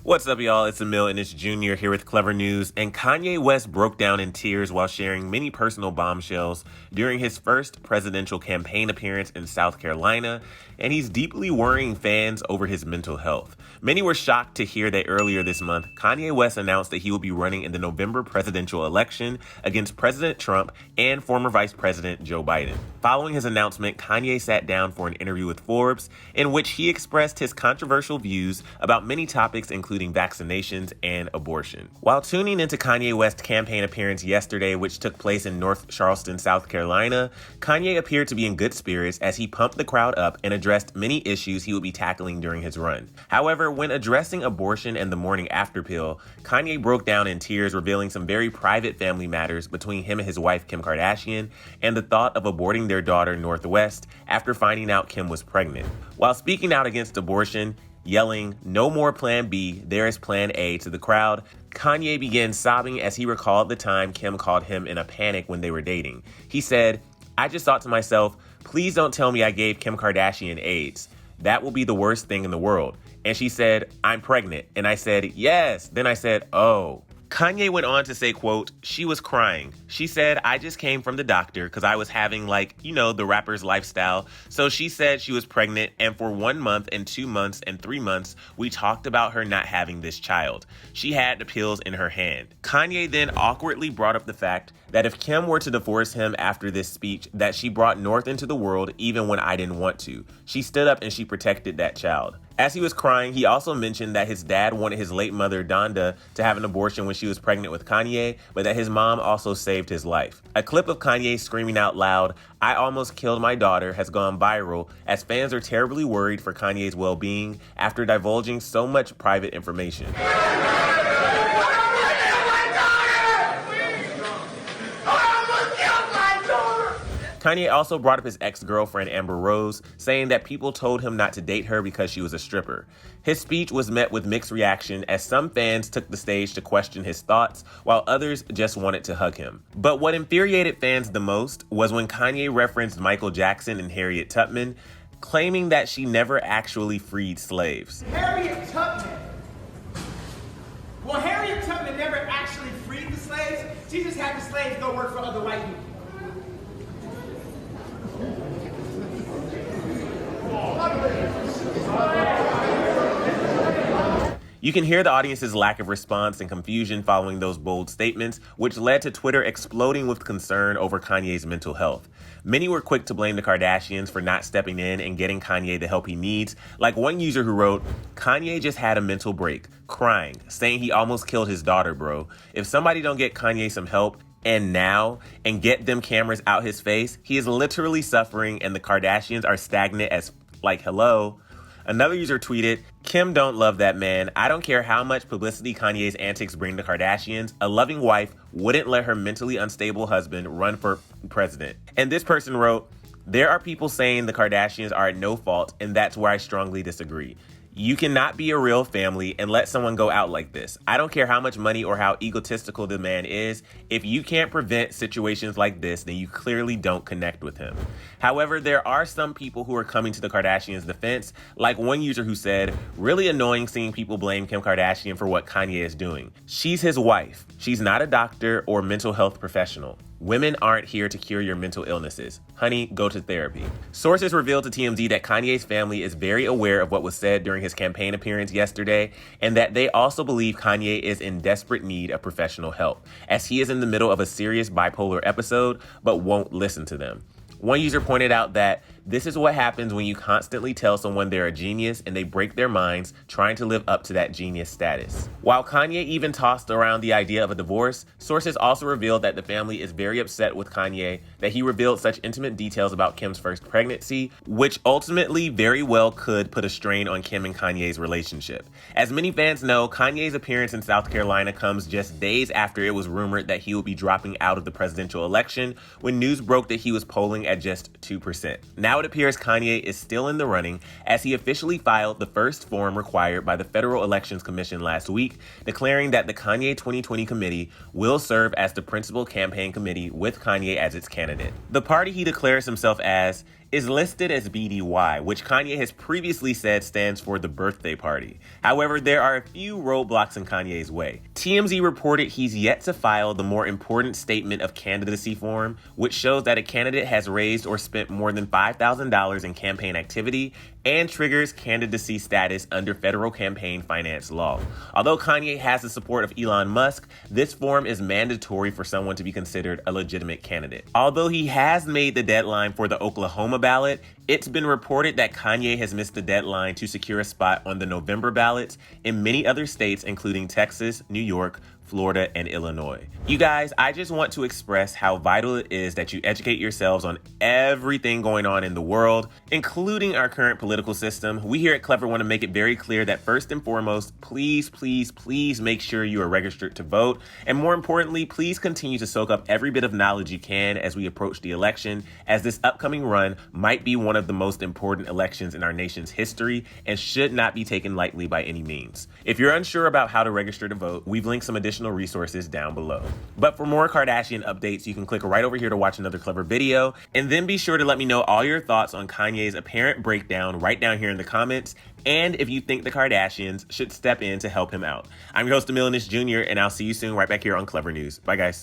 What's up, y'all? It's Emile Ennis Jr. here with Clevver News, and Kanye West broke down in tears while sharing many personal bombshells during his first presidential campaign appearance in South Carolina, and he's deeply worrying fans over his mental health. Many were shocked to hear that earlier this month, Kanye West announced that he will be running in the November presidential election against President Trump and former Vice President Joe Biden. Following his announcement, Kanye sat down for an interview with Forbes, in which he expressed his controversial views about many topics, including vaccinations and abortion. While tuning into Kanye West's campaign appearance yesterday, which took place in North Charleston, South Carolina, Kanye appeared to be in good spirits as he pumped the crowd up and addressed many issues he would be tackling during his run. However, when addressing abortion and the morning after pill, Kanye broke down in tears, revealing some very private family matters between him and his wife, Kim Kardashian, and the thought of aborting their daughter, Northwest, after finding out Kim was pregnant. While speaking out against abortion, yelling, "No more Plan B, there is Plan A" to the crowd, Kanye began sobbing as he recalled the time Kim called him in a panic when they were dating. He said, "I just thought to myself, please don't tell me I gave Kim Kardashian AIDS. That will be the worst thing in the world. And she said, I'm pregnant. And I said, yes. Then I said, oh." Kanye went on to say, quote, "She was crying. She said, I just came from the doctor because I was having the rapper's lifestyle. So she said she was pregnant. And for 1 month and 2 months and 3 months, we talked about her not having this child. She had the pills in her hand." Kanye then awkwardly brought up the fact that if Kim were to divorce him after this speech, that she brought North into the world even when I didn't want to. She stood up and she protected that child. As he was crying, he also mentioned that his dad wanted his late mother, Donda, to have an abortion when she was pregnant with Kanye, but that his mom also saved his life. A clip of Kanye screaming out loud, "I almost killed my daughter," has gone viral as fans are terribly worried for Kanye's well-being after divulging so much private information. Kanye also brought up his ex-girlfriend Amber Rose, saying that people told him not to date her because she was a stripper. His speech was met with mixed reaction as some fans took the stage to question his thoughts, while others just wanted to hug him. But what infuriated fans the most was when Kanye referenced Michael Jackson and Harriet Tubman, claiming that she never actually freed slaves. Harriet Tubman? Well, Harriet Tubman never actually freed the slaves. She just had the slaves go work for other white people. You can hear the audience's lack of response and confusion following those bold statements, which led to Twitter exploding with concern over Kanye's mental health. Many were quick to blame the Kardashians for not stepping in and getting Kanye the help he needs, like one user who wrote, "Kanye just had a mental break, crying, saying he almost killed his daughter, bro. If somebody don't get Kanye some help, and get them cameras out his face, he is literally suffering and the Kardashians are stagnant as hello." Another user tweeted, "Kim don't love that man. I don't care how much publicity Kanye's antics bring to Kardashians. A loving wife wouldn't let her mentally unstable husband run for president." And this person wrote, "There are people saying the Kardashians are at no fault, and that's where I strongly disagree. You cannot be a real family and let someone go out like this. I don't care how much money or how egotistical the man is. If you can't prevent situations like this, then you clearly don't connect with him." However, there are some people who are coming to the Kardashians' defense, like one user who said, "Really annoying seeing people blame Kim Kardashian for what Kanye is doing. She's his wife. She's not a doctor or mental health professional. Women aren't here to cure your mental illnesses. Honey, go to therapy." Sources revealed to TMZ that Kanye's family is very aware of what was said during his campaign appearance yesterday, and that they also believe Kanye is in desperate need of professional help, as he is in the middle of a serious bipolar episode, but won't listen to them. One user pointed out that this is what happens when you constantly tell someone they're a genius and they break their minds trying to live up to that genius status. While Kanye even tossed around the idea of a divorce, sources also revealed that the family is very upset with Kanye that he revealed such intimate details about Kim's first pregnancy, which ultimately very well could put a strain on Kim and Kanye's relationship. As many fans know, Kanye's appearance in South Carolina comes just days after it was rumored that he would be dropping out of the presidential election when news broke that he was polling at just 2%. Now it appears Kanye is still in the running as he officially filed the first form required by the Federal Elections Commission last week, declaring that the Kanye 2020 committee will serve as the principal campaign committee with Kanye as its candidate. The party he declares himself as is listed as BDY, which Kanye has previously said stands for the birthday party. However, there are a few roadblocks in Kanye's way. TMZ reported he's yet to file the more important statement of candidacy form, which shows that a candidate has raised or spent more than $5,000 in campaign activity and triggers candidacy status under federal campaign finance law. Although Kanye has the support of Elon Musk, this form is mandatory for someone to be considered a legitimate candidate. Although he has made the deadline for the Oklahoma ballot, it's been reported that Kanye has missed the deadline to secure a spot on the November ballots in many other states, including Texas, New York, Florida, and Illinois. You guys, I just want to express how vital it is that you educate yourselves on everything going on in the world, including our current political system. We here at Clevver want to make it very clear that first and foremost, please make sure you are registered to vote. And more importantly, please continue to soak up every bit of knowledge you can as we approach the election, as this upcoming run might be one of the most important elections in our nation's history and should not be taken lightly by any means. If you're unsure about how to register to vote, we've linked some additional resources down below. But for more Kardashian updates, you can click right over here to watch another Clevver video, and then be sure to let me know all your thoughts on Kanye's apparent breakdown right down here in the comments, and if you think the Kardashians should step in to help him out. I'm your host, Emile Jr., and I'll see you soon right back here on Clevver News. Bye, guys.